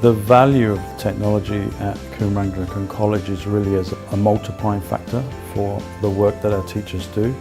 The value of technology at Coomera Anglican College is really as a multiplying factor for the work that our teachers do.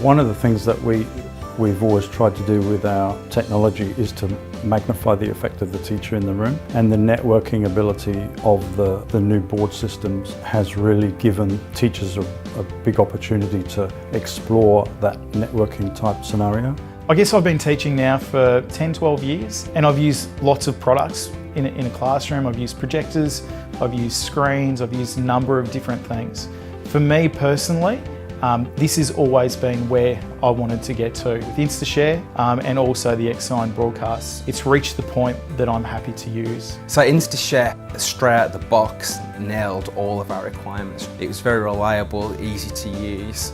One of the things that we've always tried to do with our technology is to magnify the effect of the teacher in the room, and the networking ability of the new board systems has really given teachers a big opportunity to explore that networking type scenario. I guess I've been teaching now for 10-12 years, and I've used lots of products in a classroom. I've used projectors, I've used screens, I've used a number of different things. For me personally, this has always been where I wanted to get to with InstaShare and also the X-Sign Broadcast. It's reached the point that I'm happy to use. So InstaShare, straight out of the box, nailed all of our requirements. It was very reliable, easy to use,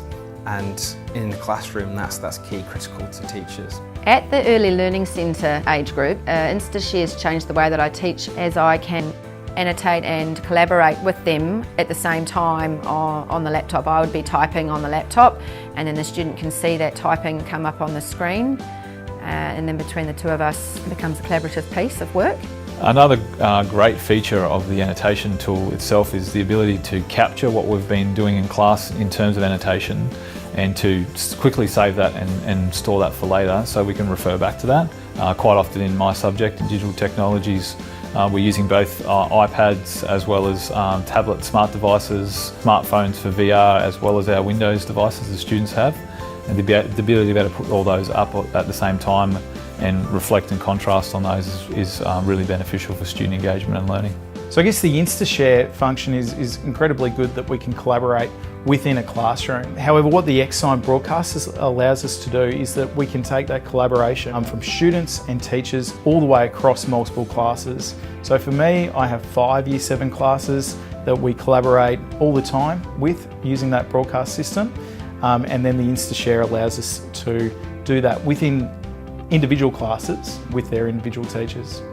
and in the classroom that's key, critical to teachers. At the Early Learning Centre age group, InstaShare's changed the way that I teach, as I can annotate and collaborate with them at the same time on the laptop. I would be typing on the laptop, and then the student can see that typing come up on the screen, and then between the two of us it becomes a collaborative piece of work. Another great feature of the annotation tool itself is the ability to capture what we've been doing in class in terms of annotation, and to quickly save that and store that for later so we can refer back to that. Quite often in my subject, in digital technologies, we're using both iPads as well as tablet smart devices, smartphones for VR, as well as our Windows devices the students have. And the ability to be able to put all those up at the same time and reflect and contrast on those is really beneficial for student engagement and learning. So I guess the InstaShare function is incredibly good, that we can collaborate within a classroom. However, what the X-Sign Broadcast allows us to do is that we can take that collaboration from students and teachers all the way across multiple classes. So for me, I have 5 Year 7 classes that we collaborate all the time with using that broadcast system, and then the InstaShare allows us to do that within individual classes with their individual teachers.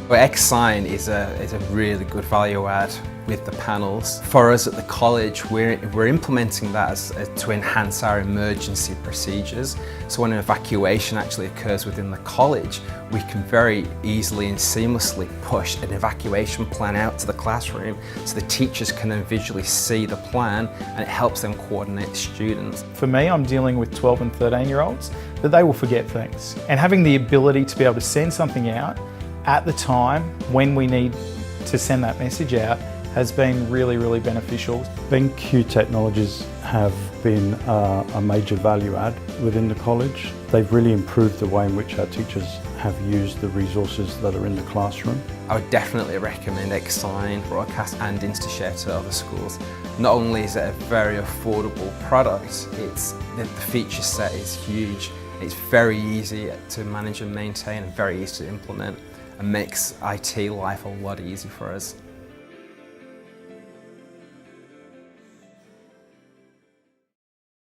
Well, X-Sign is a really good value add with the panels. For us at the college, we're implementing that to enhance our emergency procedures. So when an evacuation actually occurs within the college, we can very easily and seamlessly push an evacuation plan out to the classroom so the teachers can then visually see the plan, and it helps them coordinate students. For me, I'm dealing with 12 and 13-year-olds, that they will forget things. And having the ability to be able to send something out at the time when we need to send that message out has been really, really beneficial. BenQ technologies have been a major value add within the college. They've really improved the way in which our teachers have used the resources that are in the classroom. I would definitely recommend X-Sign Broadcast and InstaShare to other schools. Not only is it a very affordable product, the feature set is huge. It's very easy to manage and maintain and very easy to implement, and makes IT life a lot easier for us.